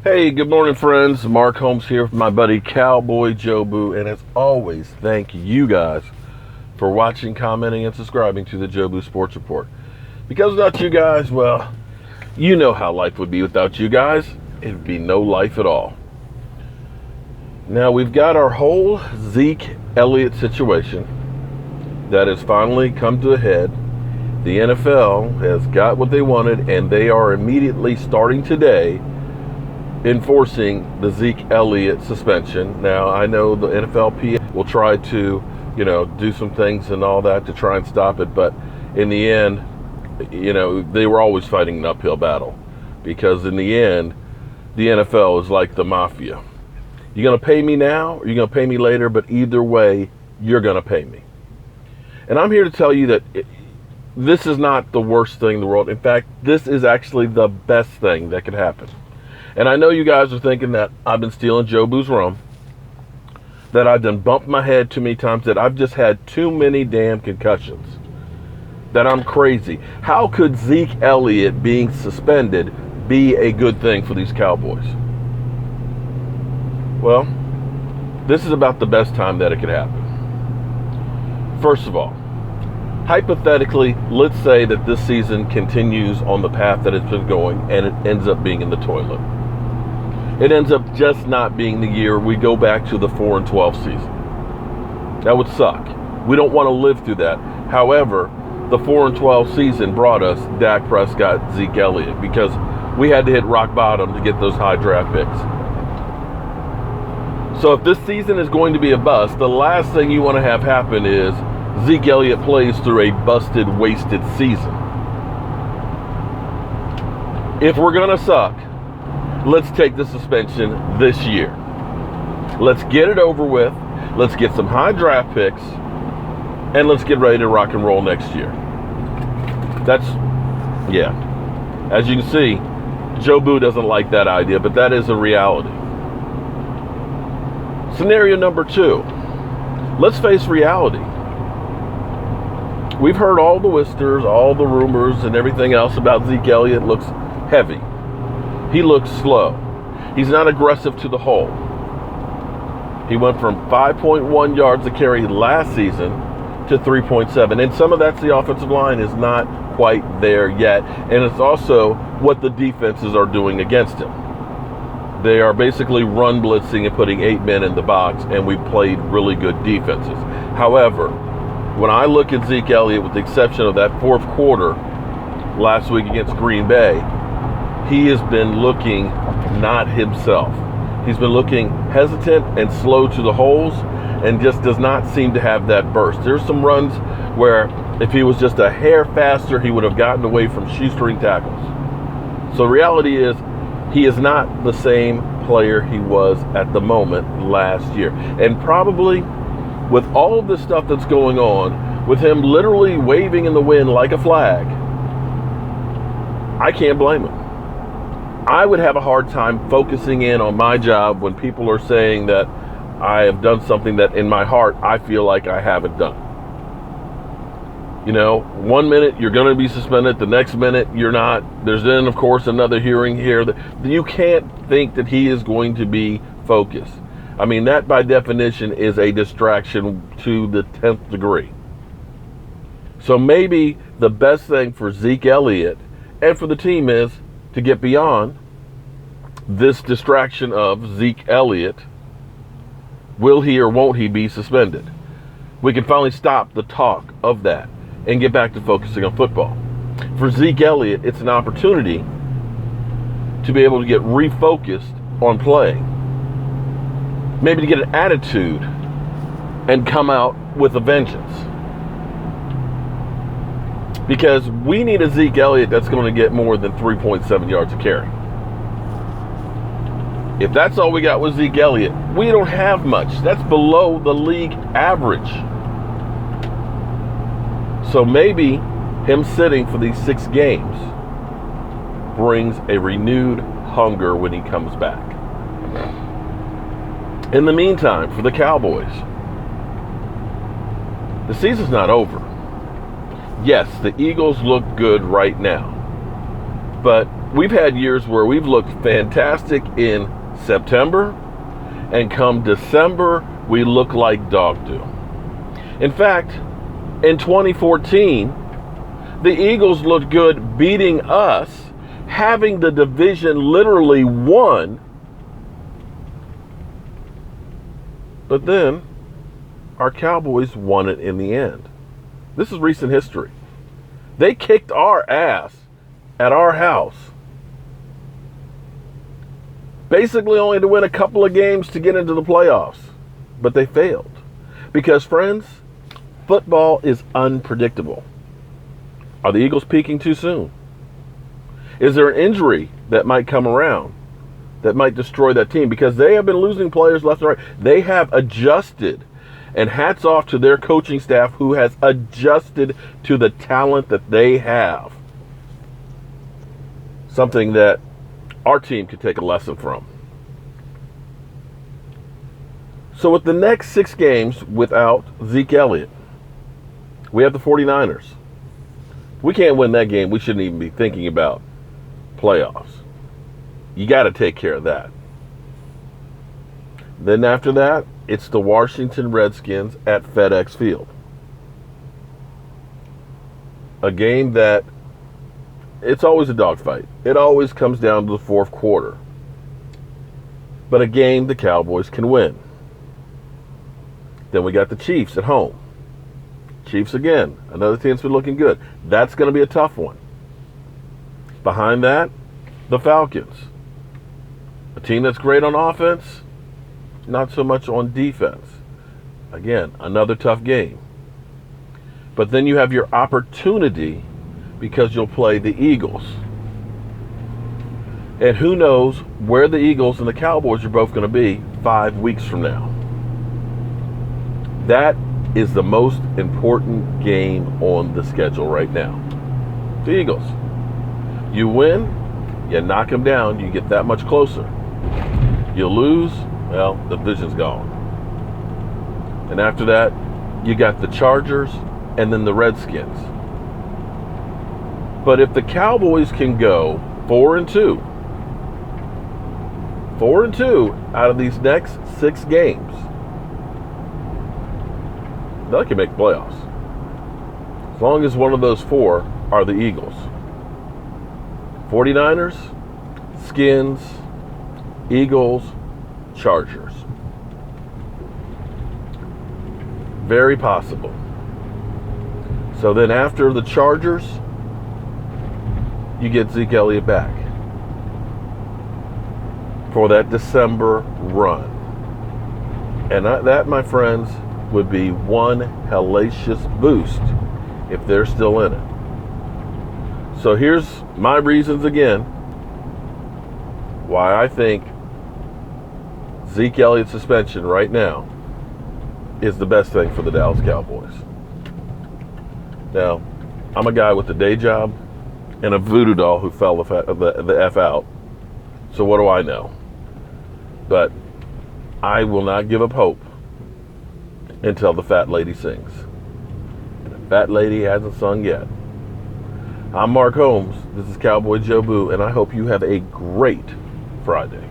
Hey, good morning, friends. Mark Holmes here with my buddy Cowboy Joe Boo. And as always, thank you guys for watching, commenting, and subscribing to the Joe Boo Sports Report. Because without you guys, well, you know how life would be without you guys. It'd be no life at all. Now, we've got our whole Zeke Elliott situation that has finally come to a head. The NFL has got what they wanted, and they are immediately starting today enforcing the Zeke Elliott suspension. Now, I know the NFLPA will try to, do some things and all that to try and stop it, but in the end, they were always fighting an uphill battle, because in the end, the NFL is like the mafia. You're going to pay me now or you're going to pay me later, but either way, you're going to pay me. And I'm here to tell you that this is not the worst thing in the world. In fact, this is actually the best thing that could happen. And I know you guys are thinking that I've been stealing Joe Boo's rum, that I've done bumped my head too many times, that I've just had too many damn concussions, that I'm crazy. How could Zeke Elliott being suspended be a good thing for these Cowboys? Well, this is about the best time that it could happen. First of all, hypothetically, let's say that this season continues on the path that it's been going and it ends up being in the toilet. It ends up just not being the year we go back to the 4-12 season. That would suck. We don't want to live through that. However, the 4-12 season brought us Dak Prescott, Zeke Elliott, because we had to hit rock bottom to get those high draft picks. So if this season is going to be a bust, the last thing you want to have happen is Zeke Elliott plays through a busted, wasted season. If we're going to suck, let's take the suspension this year. Let's get it over with. Let's get some high draft picks, and let's get ready to rock and roll next year. As you can see, Joe Boo doesn't like that idea, but that is a reality. Scenario number 2. Let's face reality. We've heard all the whispers, all the rumors, and everything else about Zeke Elliott. Looks heavy. He looks slow. He's not aggressive to the hole. He went from 5.1 yards a carry last season to 3.7. And some of that's the offensive line is not quite there yet. And it's also what the defenses are doing against him. They are basically run blitzing and putting 8 men in the box, and we played really good defenses. However, when I look at Zeke Elliott, with the exception of that fourth quarter last week against Green Bay, he has been looking not himself. He's been looking hesitant and slow to the holes, and just does not seem to have that burst. There's some runs where if he was just a hair faster, he would have gotten away from shoestring tackles. So the reality is, he is not the same player he was at the moment last year. And probably with all of this stuff that's going on, with him literally waving in the wind like a flag, I can't blame him. I would have a hard time focusing in on my job when people are saying that I have done something that in my heart I feel like I haven't done. 1 minute you're going to be suspended, the next minute you're not. There's then, of course, another hearing here. You can't think that he is going to be focused. I mean, that by definition is a distraction to the 10th degree. So maybe the best thing for Zeke Elliott and for the team is to get beyond this distraction of Zeke Elliott. Will he or won't he be suspended? We can finally stop the talk of that and get back to focusing on football. For Zeke Elliott, it's an opportunity to be able to get refocused on playing. Maybe to get an attitude and come out with a vengeance. Because we need a Zeke Elliott that's going to get more than 3.7 yards a carry. If that's all we got with Zeke Elliott, we don't have much. That's below the league average. So maybe him sitting for these 6 games brings a renewed hunger when he comes back. In the meantime, for the Cowboys, the season's not over. Yes, the Eagles look good right now, but we've had years where we've looked fantastic in September, and come December, we look like dog do. In fact, in 2014, the Eagles looked good beating us, having the division literally won. But then our Cowboys won it in the end. This is recent history. They kicked our ass at our house. Basically only to win a couple of games to get into the playoffs. But they failed. Because, friends, football is unpredictable. Are the Eagles peaking too soon? Is there an injury that might come around that might destroy that team? Because they have been losing players left and right. They have adjusted. And hats off to their coaching staff who has adjusted to the talent that they have. Something that our team could take a lesson from. So with the next 6 games without Zeke Elliott, we have the 49ers. If we can't win that game, we shouldn't even be thinking about playoffs. You got to take care of that. Then after that, it's the Washington Redskins at FedEx Field. A game that, it's always a dogfight. It always comes down to the fourth quarter. But a game the Cowboys can win. Then we got the Chiefs at home. Chiefs again, another team that's been looking good. That's going to be a tough one. Behind that, the Falcons. A team that's great on offense, not so much on defense. Again, another tough game. But then you have your opportunity because you'll play the Eagles. And who knows where the Eagles and the Cowboys are both going to be 5 weeks from now. That is the most important game on the schedule right now. The Eagles. You win, you knock them down, you get that much closer. You lose, well, the division's gone. And after that, you got the Chargers and then the Redskins. But if the Cowboys can go 4-2, 4-2 out of these next 6 games, they can make playoffs. As long as one of those 4 are the Eagles. 49ers, Skins, Eagles, Chargers. Very possible. So then after the Chargers, you get Zeke Elliott back for that December run. And that, my friends, would be one hellacious boost if they're still in it. So here's my reasons again why I think Zeke Elliott's suspension right now is the best thing for the Dallas Cowboys. Now, I'm a guy with a day job and a voodoo doll who fell the F out. So what do I know? But I will not give up hope until the fat lady sings. And the fat lady hasn't sung yet. I'm Mark Holmes. This is Cowboy Joe Boo, and I hope you have a great Friday.